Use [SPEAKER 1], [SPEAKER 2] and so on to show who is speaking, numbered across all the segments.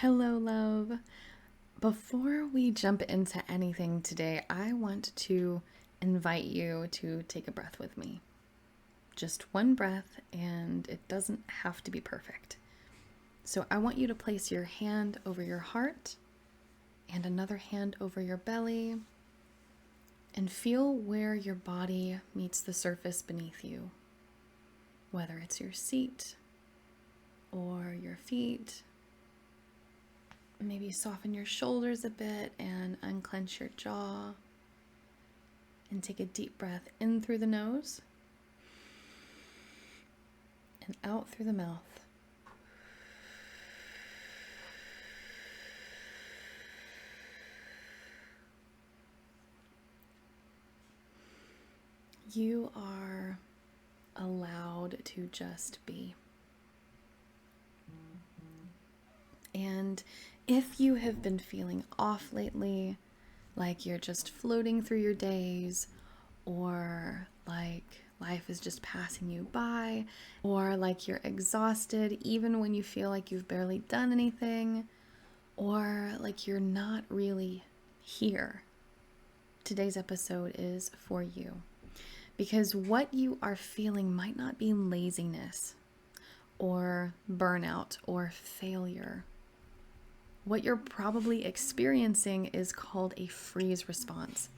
[SPEAKER 1] Hello, love. Before we jump into anything today, I want to invite you to take a breath with me. Just one breath, and it doesn't have to be perfect. So I want you to place your hand over your heart and another hand over your belly and feel where your body meets the surface beneath you, whether it's your seat or your feet. Maybe soften your shoulders a bit and unclench your jaw. And take a deep breath in through the nose and out through the mouth. You are allowed to just be. And if you have been feeling off lately, like you're just floating through your days, or like life is just passing you by, or like you're exhausted even when you feel like you've barely done anything, or like you're not really here, today's episode is for you. Because what you are feeling might not be laziness or burnout or failure. What you're probably experiencing is called a freeze response.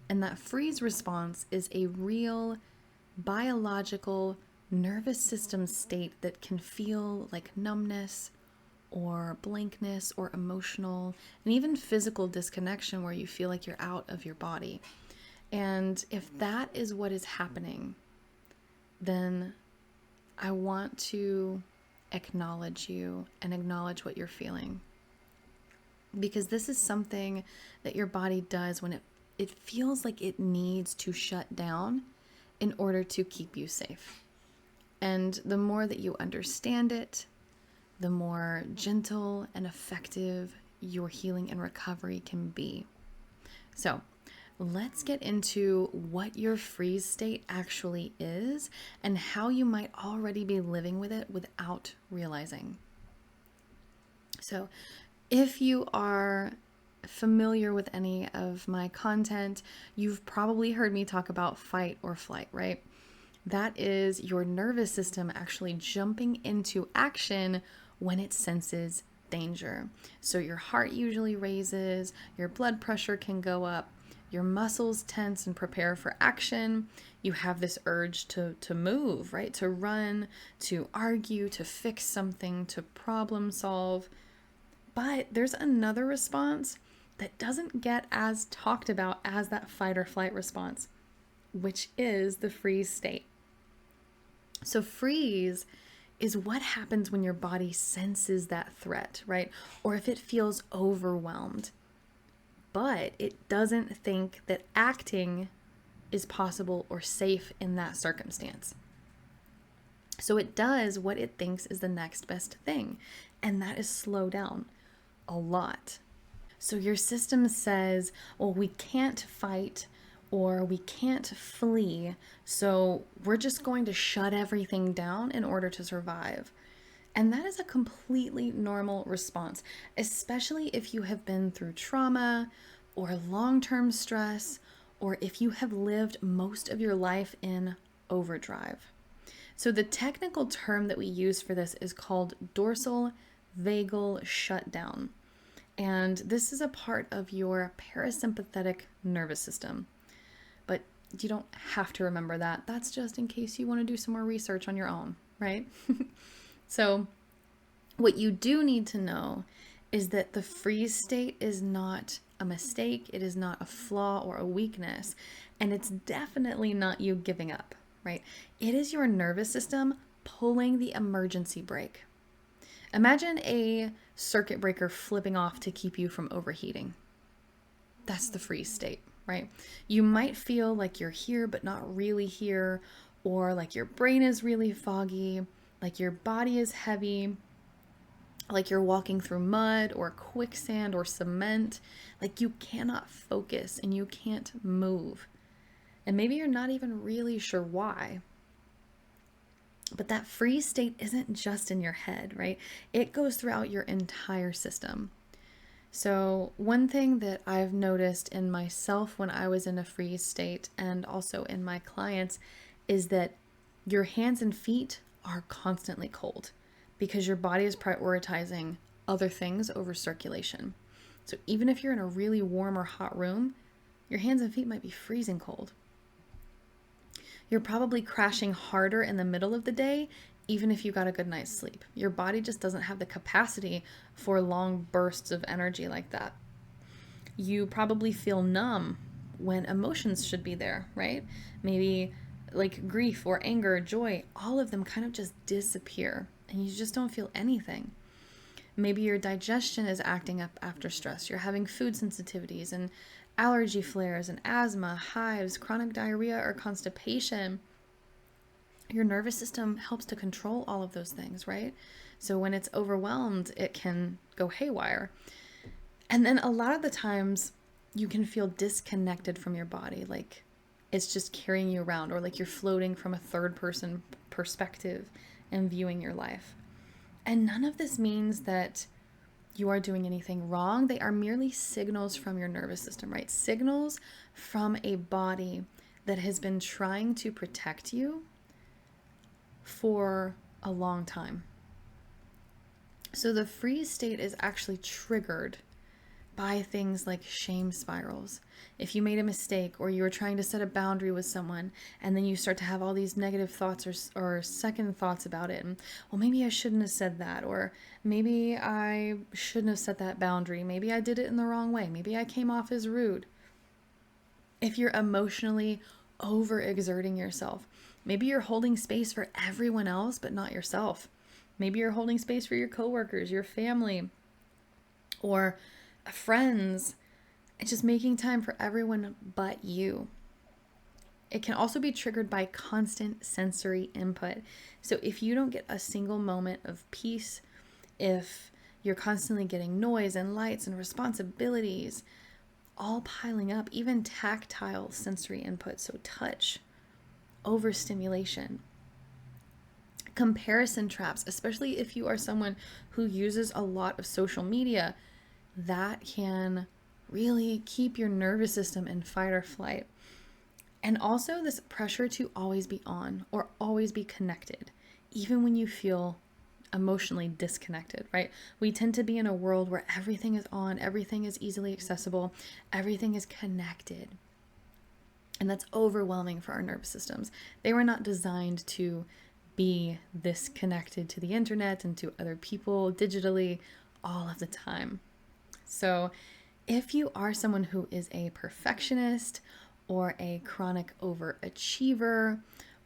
[SPEAKER 1] And that freeze response is a real biological nervous system state that can feel like numbness or blankness or emotional and even physical disconnection where you feel like you're out of your body. And if that is what is happening, then I want to acknowledge you and acknowledge what you're feeling. Because this is something that your body does when it feels like it needs to shut down in order to keep you safe. And the more that you understand it, the more gentle and effective your healing and recovery can be. So let's get into what your freeze state actually is and how you might already be living with it without realizing. So if you are familiar with any of my content, you've probably heard me talk about fight or flight, right? That is your nervous system actually jumping into action when it senses danger. So your heart usually raises, your blood pressure can go up, your muscles tense and prepare for action. You have this urge to move, right? To run, to argue, to fix something, to problem solve. But there's another response that doesn't get as talked about as that fight or flight response, which is the freeze state. So freeze is what happens when your body senses that threat, right? Or if it feels overwhelmed, but it doesn't think that acting is possible or safe in that circumstance. So it does what it thinks is the next best thing, and that is slow down a lot. So your system says, well, we can't fight or we can't flee, so we're just going to shut everything down in order to survive. And that is a completely normal response, especially if you have been through trauma or long-term stress, or if you have lived most of your life in overdrive. So the technical term that we use for this is called dorsal vagal shutdown. And this is a part of your parasympathetic nervous system. But you don't have to remember that. That's just in case you want to do some more research on your own, right? So what you do need to know is that the freeze state is not a mistake. It is not a flaw or a weakness. And it's definitely not you giving up, right? It is your nervous system pulling the emergency brake. Imagine a circuit breaker flipping off to keep you from overheating. That's the freeze state, right? You might feel like you're here, but not really here, or like your brain is really foggy, like your body is heavy, like you're walking through mud or quicksand or cement, like you cannot focus and you can't move. And maybe you're not even really sure why. But that freeze state isn't just in your head, right? It goes throughout your entire system. So, one thing that I've noticed in myself when I was in a freeze state and also in my clients is that your hands and feet are constantly cold because your body is prioritizing other things over circulation. So, even if you're in a really warm or hot room, your hands and feet might be freezing cold. You're probably crashing harder in the middle of the day, even if you got a good night's sleep. Your body just doesn't have the capacity for long bursts of energy like that. You probably feel numb when emotions should be there, right? Maybe like grief or anger, joy, all of them kind of just disappear and you just don't feel anything. Maybe your digestion is acting up after stress. You're having food sensitivities and allergy flares and asthma, hives, chronic diarrhea, or constipation. Your nervous system helps to control all of those things, right? So when it's overwhelmed, it can go haywire. And then a lot of the times you can feel disconnected from your body, like it's just carrying you around, or like you're floating from a third person perspective and viewing your life. And none of this means that you are doing anything wrong. They are merely signals from your nervous system, right? Signals from a body that has been trying to protect you for a long time. So the freeze state is actually triggered by things like shame spirals. If you made a mistake or you were trying to set a boundary with someone and then you start to have all these negative thoughts or second thoughts about it, and well, maybe I shouldn't have said that, or maybe I shouldn't have set that boundary, maybe I did it in the wrong way, maybe I came off as rude. If you're emotionally overexerting yourself, maybe you're holding space for everyone else but not yourself. Maybe you're holding space for your coworkers, your family, or friends, and just making time for everyone but you. It can also be triggered by constant sensory input. So if you don't get a single moment of peace, if you're constantly getting noise and lights and responsibilities all piling up, even tactile sensory input, so touch, overstimulation, comparison traps, especially if you are someone who uses a lot of social media, that can really keep your nervous system in fight or flight. And also this pressure to always be on or always be connected, even when you feel emotionally disconnected, right? We tend to be in a world where everything is on, everything is easily accessible, everything is connected. And that's overwhelming for our nervous systems. They were not designed to be this connected to the internet and to other people digitally all of the time. So if you are someone who is a perfectionist or a chronic overachiever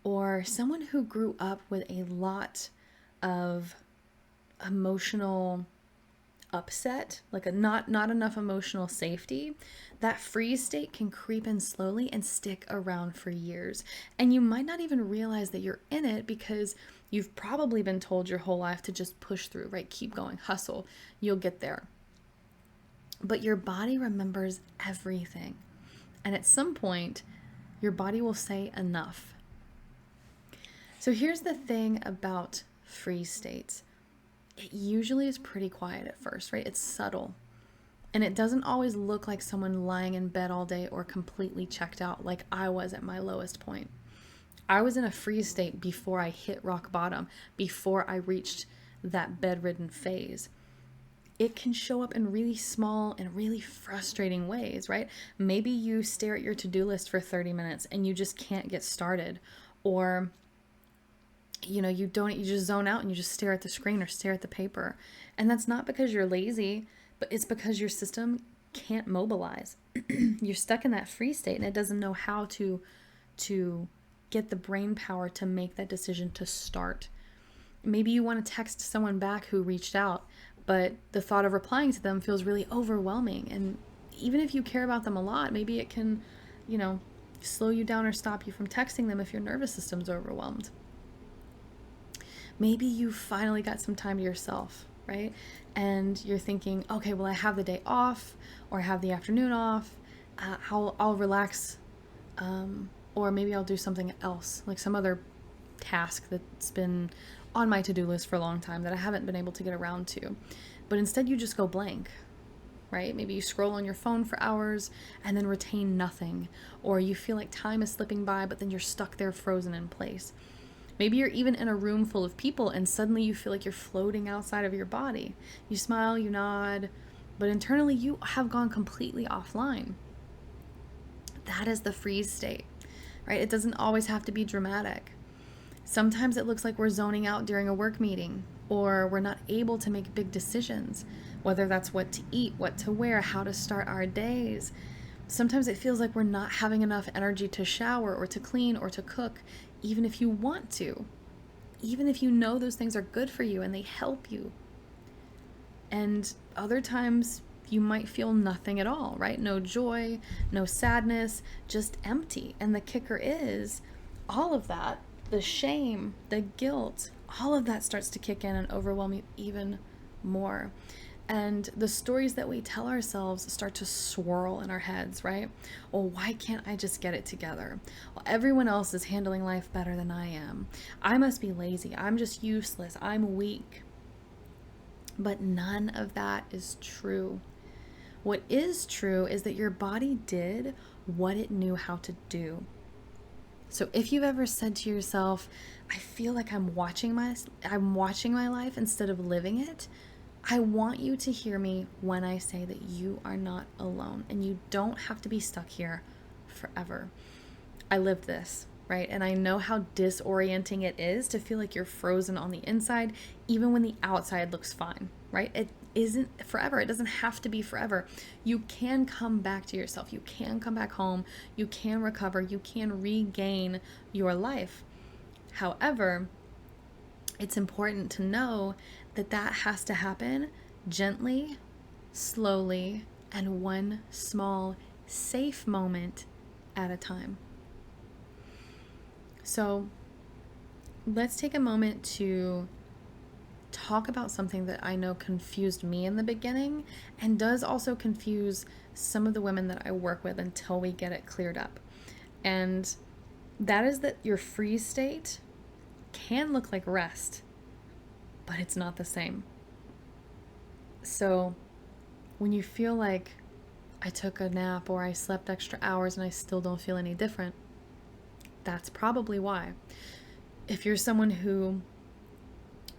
[SPEAKER 1] or someone who grew up with a lot of emotional upset, like not enough emotional safety, that freeze state can creep in slowly and stick around for years. And you might not even realize that you're in it because you've probably been told your whole life to just push through, right? Keep going, hustle, you'll get there. But your body remembers everything. And at some point, your body will say enough. So here's the thing about freeze states. It usually is pretty quiet at first, right? It's subtle. And it doesn't always look like someone lying in bed all day or completely checked out like I was at my lowest point. I was in a freeze state before I hit rock bottom, before I reached that bedridden phase. It can show up in really small and really frustrating ways, right? Maybe you stare at your to-do list for 30 minutes and you just can't get started. Or, you just zone out and you just stare at the screen or stare at the paper. And that's not because you're lazy, but it's because your system can't mobilize. You're stuck in that freeze state and it doesn't know how to get the brain power to make that decision to start. Maybe you want to text someone back who reached out, but the thought of replying to them feels really overwhelming. And even if you care about them a lot, maybe it can, slow you down or stop you from texting them if your nervous system's overwhelmed. Maybe you finally got some time to yourself, right? And you're thinking, okay, well, I have the day off or I have the afternoon off. I'll relax, or maybe I'll do something else, like some other task that's been on my to-do list for a long time that I haven't been able to get around to. But instead you just go blank, right? Maybe you scroll on your phone for hours and then retain nothing. Or you feel like time is slipping by, but then you're stuck there frozen in place. Maybe you're even in a room full of people and suddenly you feel like you're floating outside of your body. You smile, you nod, but internally you have gone completely offline. That is the freeze state, right? It doesn't always have to be dramatic. Sometimes it looks like we're zoning out during a work meeting, or we're not able to make big decisions, whether that's what to eat, what to wear, how to start our days. Sometimes it feels like we're not having enough energy to shower or to clean or to cook, even if you want to, even if you know those things are good for you and they help you. And other times you might feel nothing at all, right? No joy, no sadness, just empty. And the kicker is all of that, the shame, the guilt, all of that starts to kick in and overwhelm you even more. And the stories that we tell ourselves start to swirl in our heads, right? Well, why can't I just get it together? Well, everyone else is handling life better than I am. I must be lazy. I'm just useless. I'm weak. But none of that is true. What is true is that your body did what it knew how to do. So if you've ever said to yourself, I feel like I'm watching my life instead of living it, I want you to hear me when I say that you are not alone and you don't have to be stuck here forever. I lived this, right? And I know how disorienting it is to feel like you're frozen on the inside, even when the outside looks fine, right? It isn't forever. It doesn't have to be forever. You can come back to yourself. You can come back home. You can recover. You can regain your life. However, it's important to know that that has to happen gently, slowly, and one small, safe moment at a time. So let's take a moment to talk about something that I know confused me in the beginning and does also confuse some of the women that I work with until we get it cleared up. And that is that your freeze state can look like rest, but it's not the same. So when you feel like I took a nap or I slept extra hours and I still don't feel any different, that's probably why. If you're someone who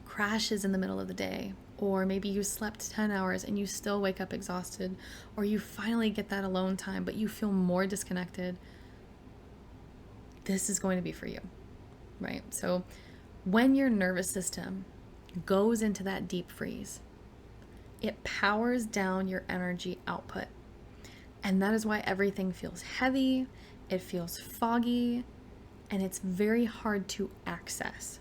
[SPEAKER 1] crashes in the middle of the day, or maybe you slept 10 hours and you still wake up exhausted, or you finally get that alone time but you feel more disconnected, this is going to be for you, right? So when your nervous system goes into that deep freeze, it powers down your energy output. And that is why everything feels heavy, it feels foggy, and it's very hard to access.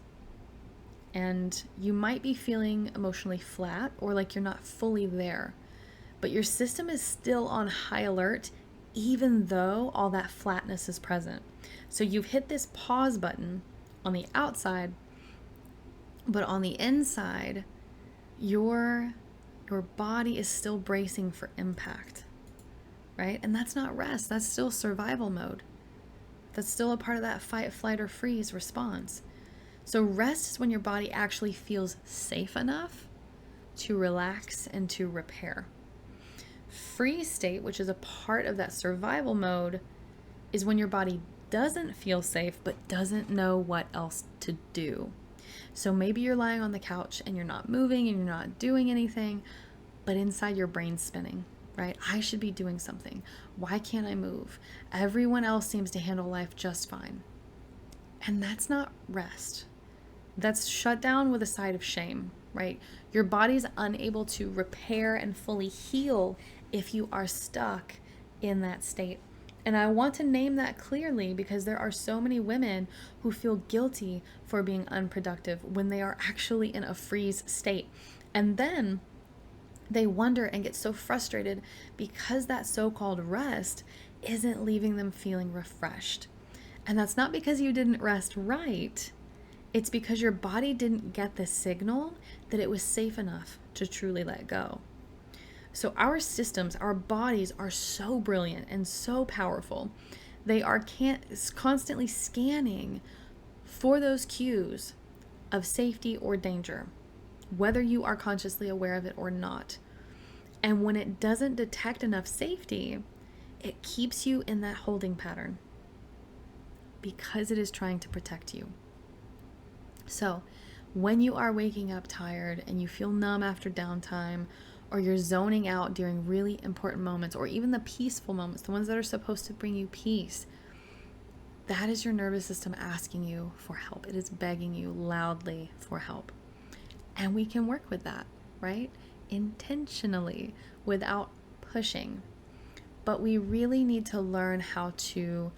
[SPEAKER 1] And you might be feeling emotionally flat or like you're not fully there, but your system is still on high alert even though all that flatness is present. So you've hit this pause button on the outside, but on the inside, your body is still bracing for impact, right? And that's not rest, that's still survival mode. That's still a part of that fight, flight, or freeze response. So rest is when your body actually feels safe enough to relax and to repair. Freeze state, which is a part of that survival mode, is when your body doesn't feel safe but doesn't know what else to do. So maybe you're lying on the couch and you're not moving and you're not doing anything, but inside your brain's spinning, right? I should be doing something. Why can't I move? Everyone else seems to handle life just fine. And that's not rest. That's shutdown with a side of shame, right? Your body's unable to repair and fully heal if you are stuck in that state. And I want to name that clearly because there are so many women who feel guilty for being unproductive when they are actually in a freeze state. And then they wonder and get so frustrated because that so-called rest isn't leaving them feeling refreshed. And that's not because you didn't rest right. It's because your body didn't get the signal that it was safe enough to truly let go. So our systems, our bodies are so brilliant and so powerful. They are constantly scanning for those cues of safety or danger, whether you are consciously aware of it or not. And when it doesn't detect enough safety, it keeps you in that holding pattern because it is trying to protect you. So when you are waking up tired and you feel numb after downtime, or you're zoning out during really important moments, or even the peaceful moments, the ones that are supposed to bring you peace, that is your nervous system asking you for help. It is begging you loudly for help. And we can work with that, right? Intentionally, without pushing. But we really need to learn how to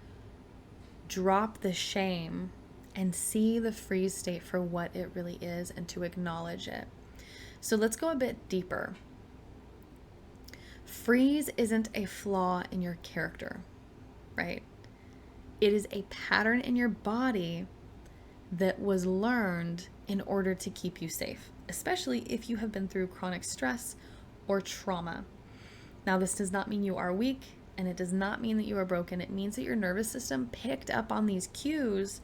[SPEAKER 1] drop the shame and see the freeze state for what it really is and to acknowledge it. So let's go a bit deeper. Freeze isn't a flaw in your character, right? It is a pattern in your body that was learned in order to keep you safe, especially if you have been through chronic stress or trauma. Now, this does not mean you are weak, and it does not mean that you are broken. It means that your nervous system picked up on these cues,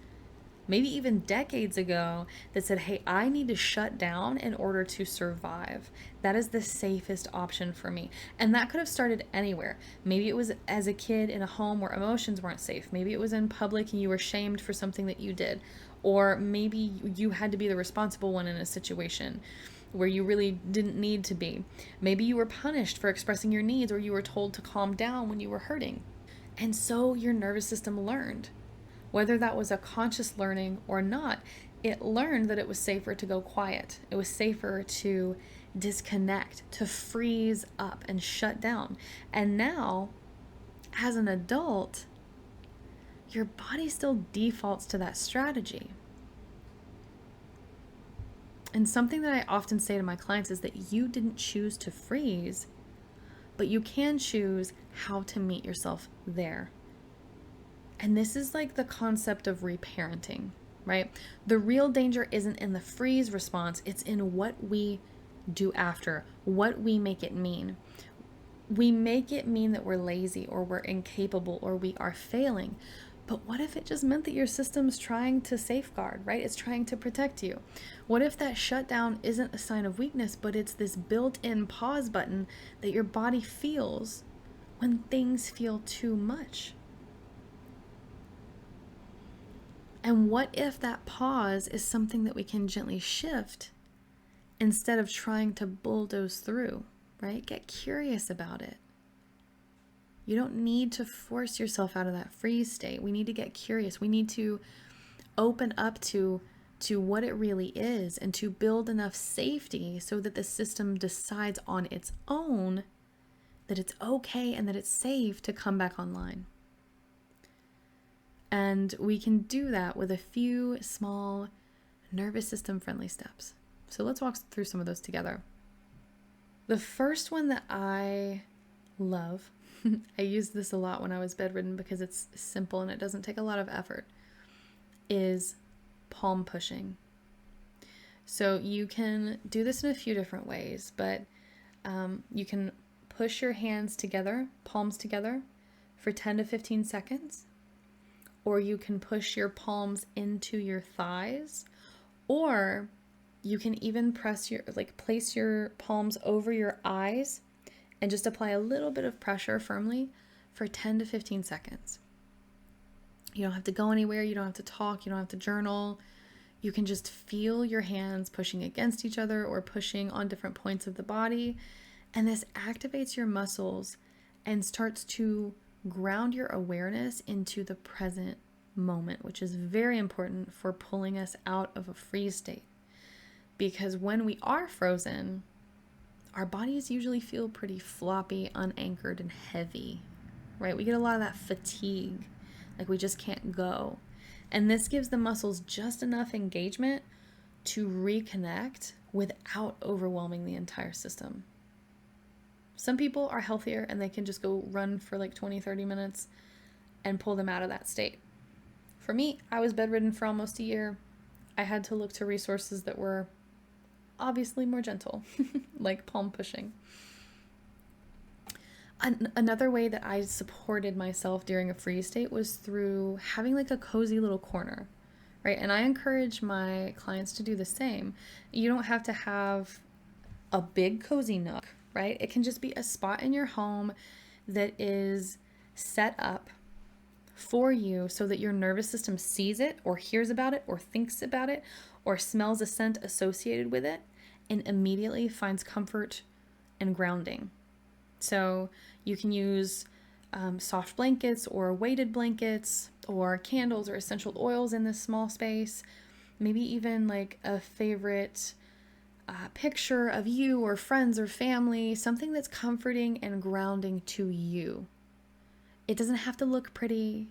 [SPEAKER 1] maybe even decades ago, that said, hey, I need to shut down in order to survive. That is the safest option for me. And that could have started anywhere. Maybe it was as a kid in a home where emotions weren't safe. Maybe it was in public and you were shamed for something that you did. Or maybe you had to be the responsible one in a situation where you really didn't need to be. Maybe you were punished for expressing your needs, or you were told to calm down when you were hurting. And so your nervous system learned. Whether that was a conscious learning or not, it learned that it was safer to go quiet. It was safer to disconnect, to freeze up and shut down. And now, as an adult, your body still defaults to that strategy. And something that I often say to my clients is that you didn't choose to freeze, but you can choose how to meet yourself there. And this is like the concept of reparenting, right? The real danger isn't in the freeze response, it's in what we do after, what we make it mean. We make it mean that we're lazy, or we're incapable, or we are failing. But what if it just meant that your system's trying to safeguard, right? It's trying to protect you. What if that shutdown isn't a sign of weakness, but it's this built-in pause button that your body feels when things feel too much? And what if that pause is something that we can gently shift instead of trying to bulldoze through, right? Get curious about it. You don't need to force yourself out of that freeze state. We need to get curious. We need to open up to what it really is, and to build enough safety so that the system decides on its own that it's okay and that it's safe to come back online. And we can do that with a few small nervous system friendly steps. So let's walk through some of those together. The first one that I love, I used this a lot when I was bedridden because it's simple and it doesn't take a lot of effort, is palm pushing. So you can do this in a few different ways, but you can push your hands together, palms together, for 10 to 15 seconds. Or you can push your palms into your thighs, or you can even place your palms over your eyes and just apply a little bit of pressure firmly for 10 to 15 seconds. You don't have to go anywhere. You don't have to talk. You don't have to journal. You can just feel your hands pushing against each other or pushing on different points of the body. And this activates your muscles and starts to ground your awareness into the present moment, which is very important for pulling us out of a freeze state. Because when we are frozen, our bodies usually feel pretty floppy, unanchored, and heavy, right? We get a lot of that fatigue, like we just can't go. And this gives the muscles just enough engagement to reconnect without overwhelming the entire system. Some people are healthier and they can just go run for like 20, 30 minutes and pull them out of that state. For me, I was bedridden for almost a year. I had to look to resources that were obviously more gentle, like palm pushing. Another way that I supported myself during a freeze state was through having like a cozy little corner, right? And I encourage my clients to do the same. You don't have to have a big cozy nook, right? It can just be a spot in your home that is set up for you so that your nervous system sees it or hears about it or thinks about it or smells a scent associated with it and immediately finds comfort and grounding. So you can use soft blankets or weighted blankets or candles or essential oils in this small space. Maybe even like a favorite picture of you or friends or family, something that's comforting and grounding to you. It doesn't have to look pretty.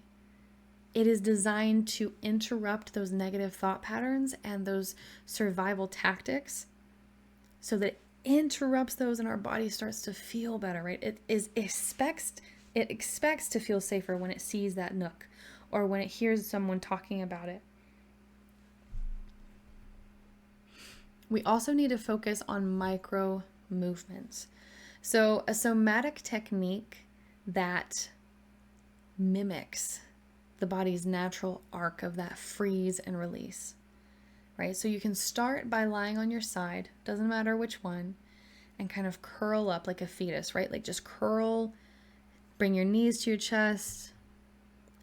[SPEAKER 1] It is designed to interrupt those negative thought patterns and those survival tactics so that it interrupts those and our body starts to feel better, right? It expects to feel safer when it sees that nook or when it hears someone talking about it. We also need to focus on micro movements. So a somatic technique that mimics the body's natural arc of that freeze and release, right? So you can start by lying on your side, doesn't matter which one, and kind of curl up like a fetus, right? Like just curl, bring your knees to your chest,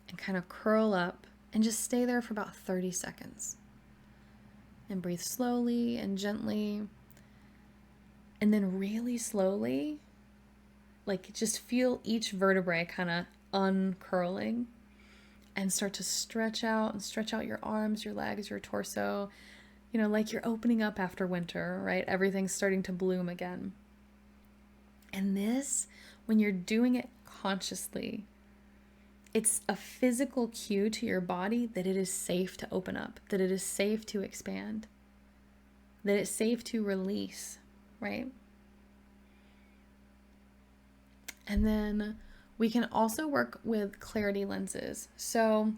[SPEAKER 1] and kind of curl up and just stay there for about 30 seconds. And breathe slowly and gently. And then really slowly, like just feel each vertebrae kind of uncurling and start to stretch out your arms, your legs, your torso, like you're opening up after winter, right? Everything's starting to bloom again. And this, when you're doing it consciously, it's a physical cue to your body that it is safe to open up, that it is safe to expand, that it's safe to release, right? And then we can also work with clarity lenses. So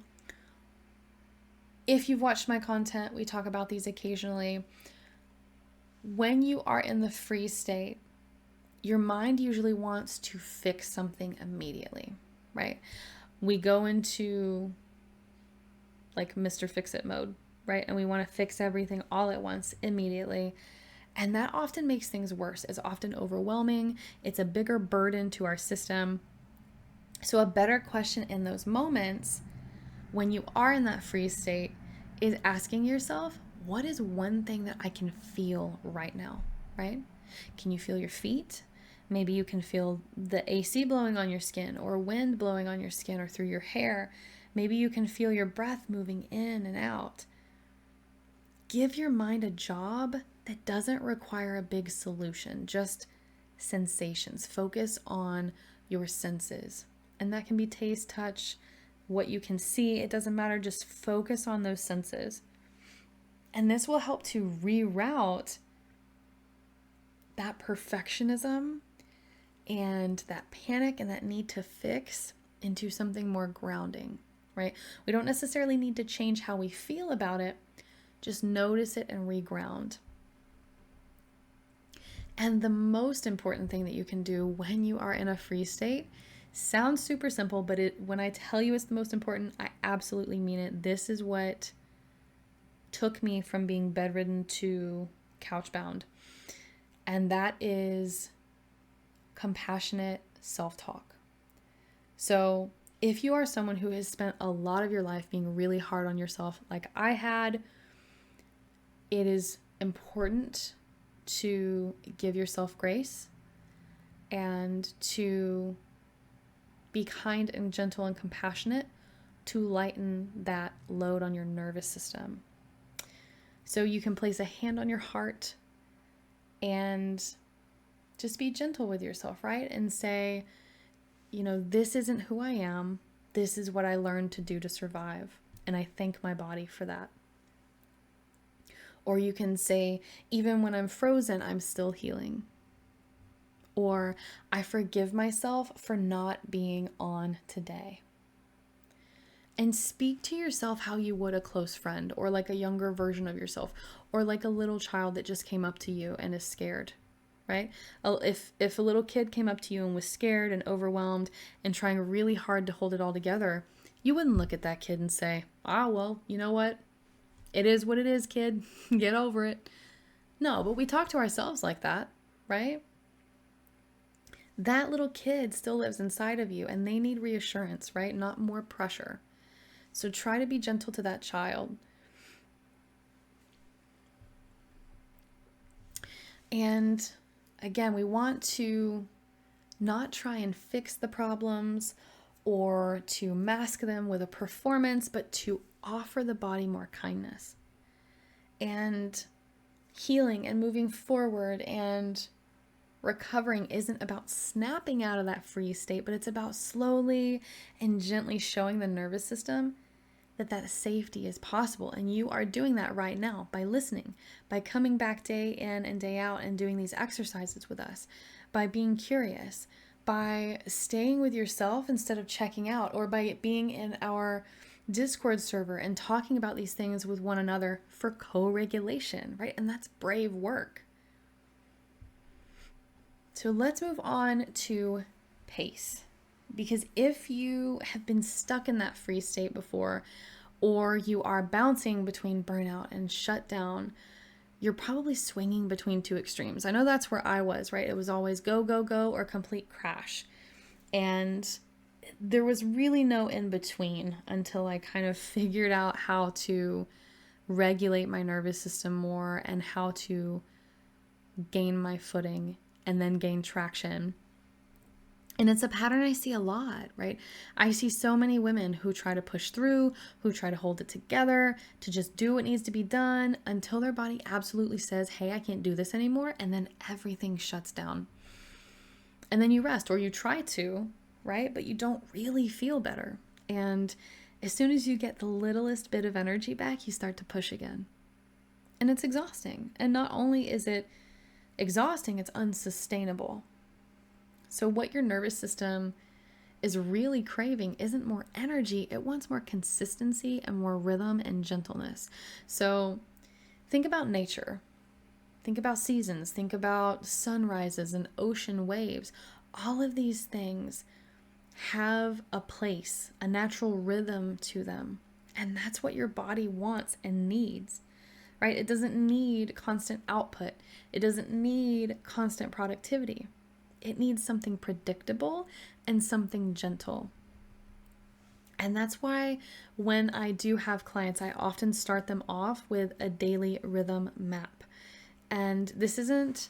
[SPEAKER 1] if you've watched my content, we talk about these occasionally. When you are in the freeze state, your mind usually wants to fix something immediately, right? We go into like Mr. Fix-It mode, right? And we want to fix everything all at once, immediately. And that often makes things worse. It's often overwhelming. It's a bigger burden to our system. So a better question in those moments, when you are in that freeze state, is asking yourself, what is one thing that I can feel right now, right? Can you feel your feet? Maybe you can feel the AC blowing on your skin or wind blowing on your skin or through your hair. Maybe you can feel your breath moving in and out. Give your mind a job that doesn't require a big solution, just sensations. Focus on your senses. And that can be taste, touch, what you can see. It doesn't matter. Just focus on those senses. And this will help to reroute that perfectionism and that panic and that need to fix into something more grounding, right? We don't necessarily need to change how we feel about it. Just notice it and reground. And the most important thing that you can do when you are in a freeze state sounds super simple, but when I tell you it's the most important, I absolutely mean it. This is what took me from being bedridden to couchbound. And that is compassionate self-talk. So if you are someone who has spent a lot of your life being really hard on yourself, like I had, it is important to give yourself grace and to be kind and gentle and compassionate to lighten that load on your nervous system. So you can place a hand on your heart and just be gentle with yourself, right? And say, this isn't who I am. This is what I learned to do to survive. And I thank my body for that. Or you can say, even when I'm frozen, I'm still healing. Or I forgive myself for not being on today. And speak to yourself how you would a close friend or like a younger version of yourself or like a little child that just came up to you and is scared, right? If a little kid came up to you and was scared and overwhelmed and trying really hard to hold it all together, you wouldn't look at that kid and say, well, you know what? It is what it is, kid. Get over it. No, but we talk to ourselves like that, right? That little kid still lives inside of you and they need reassurance, right? Not more pressure. So try to be gentle to that child. And again, we want to not try and fix the problems or to mask them with a performance, but to offer the body more kindness and healing and moving forward. And recovering isn't about snapping out of that freeze state, but it's about slowly and gently showing the nervous system that safety is possible. And you are doing that right now by listening, by coming back day in and day out and doing these exercises with us, by being curious, by staying with yourself instead of checking out, or by being in our Discord server and talking about these things with one another for co-regulation, right? And that's brave work. So let's move on to pace. Because if you have been stuck in that freeze state before, or you are bouncing between burnout and shutdown, you're probably swinging between two extremes. I know that's where I was, right? It was always go, go, go, or complete crash. And there was really no in between until I kind of figured out how to regulate my nervous system more and how to gain my footing and then gain traction. And it's a pattern I see a lot, right? I see so many women who try to push through, who try to hold it together, to just do what needs to be done until their body absolutely says, hey, I can't do this anymore. And then everything shuts down. And then you rest, or you try to, right? But you don't really feel better. And as soon as you get the littlest bit of energy back, you start to push again. And it's exhausting. And not only is it exhausting, it's unsustainable. So what your nervous system is really craving isn't more energy, it wants more consistency and more rhythm and gentleness. So think about nature. Think about seasons. Think about sunrises and ocean waves. All of these things have a place, a natural rhythm to them. And that's what your body wants and needs, right? It doesn't need constant output. It doesn't need constant productivity. It needs something predictable and something gentle. And that's why when I do have clients, I often start them off with a daily rhythm map. And this isn't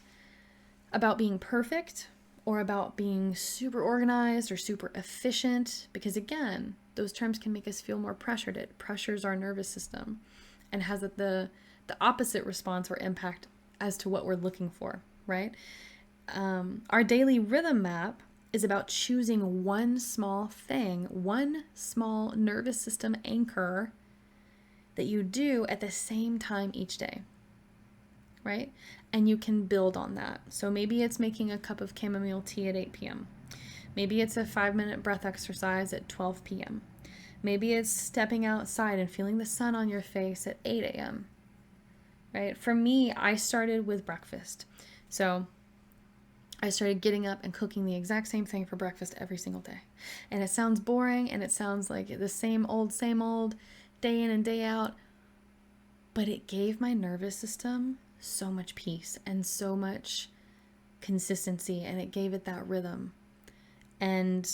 [SPEAKER 1] about being perfect or about being super organized or super efficient, because again, those terms can make us feel more pressured. It pressures our nervous system and has the opposite response or impact as to what we're looking for, right? Our daily rhythm map is about choosing one small thing, one small nervous system anchor that you do at the same time each day, right? And you can build on that. So maybe it's making a cup of chamomile tea at 8 p.m. Maybe it's a 5-minute breath exercise at 12 p.m. Maybe it's stepping outside and feeling the sun on your face at 8 a.m., right? For me, I started with breakfast. So I started getting up and cooking the exact same thing for breakfast every single day. And it sounds boring and it sounds like the same old, day in and day out. But it gave my nervous system so much peace and so much consistency, and it gave it that rhythm. And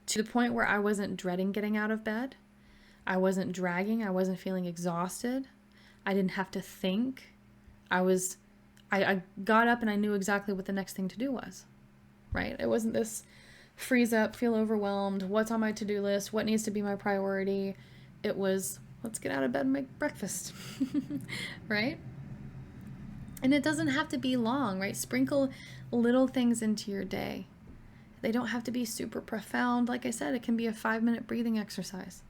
[SPEAKER 1] to the point where I wasn't dreading getting out of bed. I wasn't dragging. I wasn't feeling exhausted. I didn't have to think. I got up and I knew exactly what the next thing to do was, right? It wasn't this freeze up, feel overwhelmed, what's on my to-do list, what needs to be my priority. It was, let's get out of bed and make breakfast, right? And it doesn't have to be long, right? Sprinkle little things into your day. They don't have to be super profound. Like I said, it can be a 5-minute breathing exercise.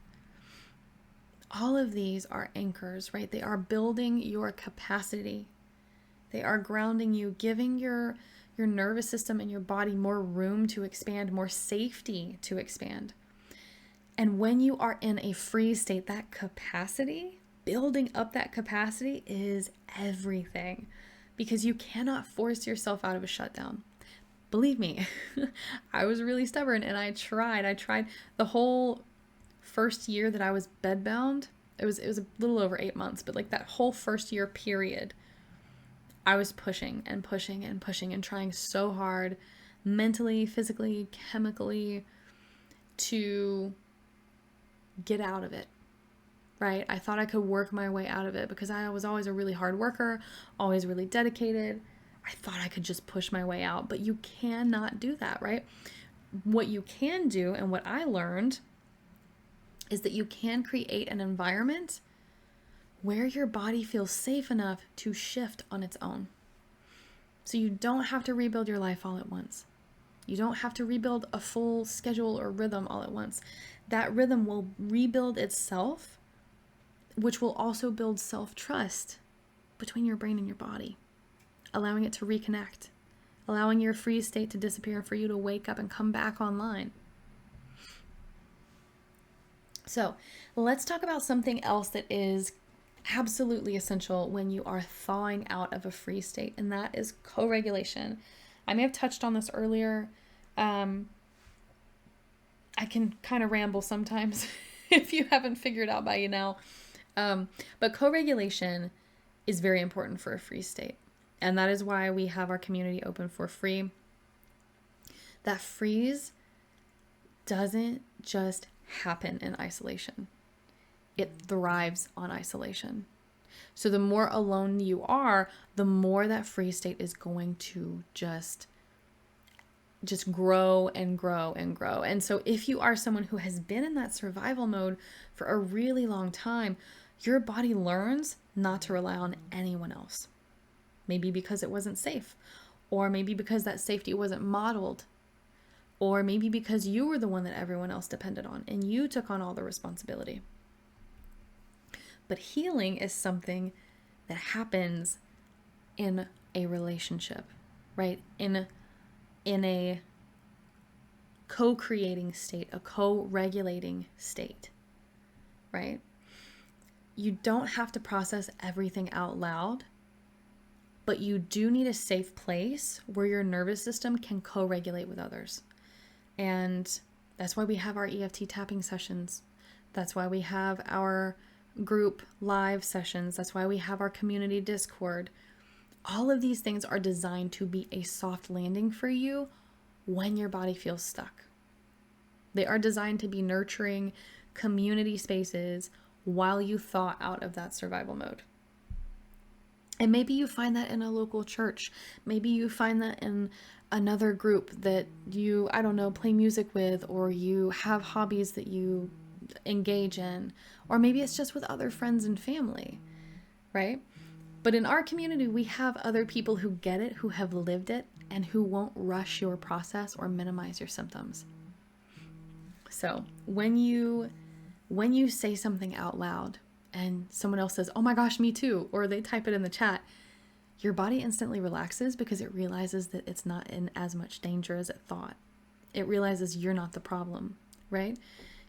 [SPEAKER 1] All of these are anchors, right? They are building your capacity. They are grounding you, giving your nervous system and your body more room to expand, more safety to expand. And when you are in a freeze state, that capacity, building up that capacity is everything, because you cannot force yourself out of a shutdown. Believe me, I was really stubborn and I tried the whole first year that I was bedbound. it was a little over 8 months, but like that whole first year period, I was pushing and pushing and pushing and trying so hard, mentally, physically, chemically, to get out of it, right? I thought I could work my way out of it because I was always a really hard worker, always really dedicated. I thought I could just push my way out, but you cannot do that, right? What you can do, and what I learned, is that you can create an environment where your body feels safe enough to shift on its own. So you don't have to rebuild your life all at once. You don't have to rebuild a full schedule or rhythm all at once. That rhythm will rebuild itself, which will also build self-trust between your brain and your body, allowing it to reconnect, allowing your freeze state to disappear for you to wake up and come back online. So let's talk about something else that is absolutely essential when you are thawing out of a freeze state, and that is co-regulation. I may have touched on this earlier. I can kind of ramble sometimes if you haven't figured out by now. But co-regulation is very important for a freeze state. And that is why we have our community open for free. That freeze doesn't just happen in isolation. It thrives on isolation. So the more alone you are, the more that freeze state is going to just grow and grow and grow. And so if you are someone who has been in that survival mode for a really long time, your body learns not to rely on anyone else. Maybe because it wasn't safe, or maybe because that safety wasn't modeled, or maybe because you were the one that everyone else depended on and you took on all the responsibility. But healing is something that happens in a relationship, right? In a co-creating state, a co-regulating state, right? You don't have to process everything out loud, but you do need a safe place where your nervous system can co-regulate with others. And that's why we have our EFT tapping sessions. That's why we have our group live sessions. That's why we have our community Discord. All of these things are designed to be a soft landing for you when your body feels stuck. They are designed to be nurturing community spaces while you thaw out of that survival mode. And maybe you find that in a local church. Maybe you find that in another group that you, I don't know, play music with, or you have hobbies that you engage in, or maybe it's just with other friends and family, right? But in our community, we have other people who get it, who have lived it, and who won't rush your process or minimize your symptoms. So when you say something out loud and someone else says, "Oh my gosh, me too," or they type it in the chat, your body instantly relaxes because it realizes that it's not in as much danger as it thought. It realizes you're not the problem, right?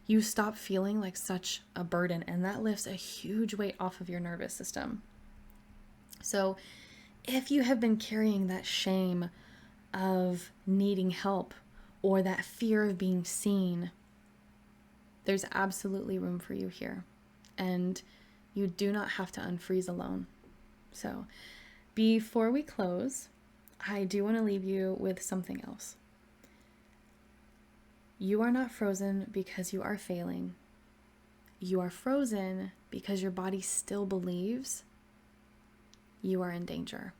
[SPEAKER 1] You stop feeling like such a burden, and that lifts a huge weight off of your nervous system. So if you have been carrying that shame of needing help or that fear of being seen, there's absolutely room for you here. And you do not have to unfreeze alone. So before we close, I do want to leave you with something else. You are not frozen because you are failing. You are frozen because your body still believes you are in danger.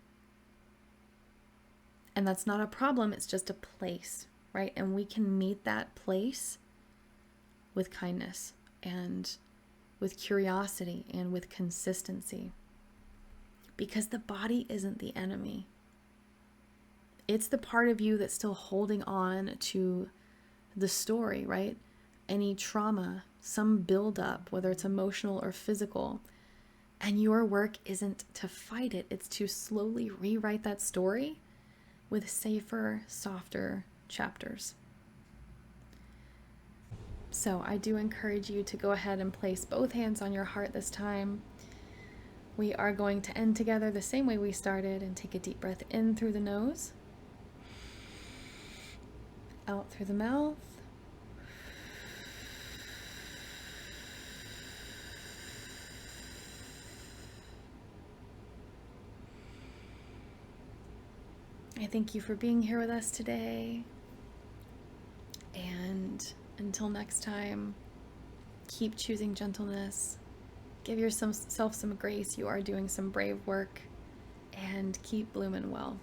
[SPEAKER 1] And that's not a problem, it's just a place, right? And we can meet that place with kindness and with curiosity and with consistency. Because the body isn't the enemy. It's the part of you that's still holding on to the story, right? Any trauma, some buildup, whether it's emotional or physical. And your work isn't to fight it, it's to slowly rewrite that story with safer, softer chapters. So I do encourage you to go ahead and place both hands on your heart this time. We are going to end together the same way we started, and take a deep breath in through the nose, out through the mouth, thank you for being here with us today. And until next time, keep choosing gentleness. Give yourself some grace. You are doing some brave work. And keep blooming well.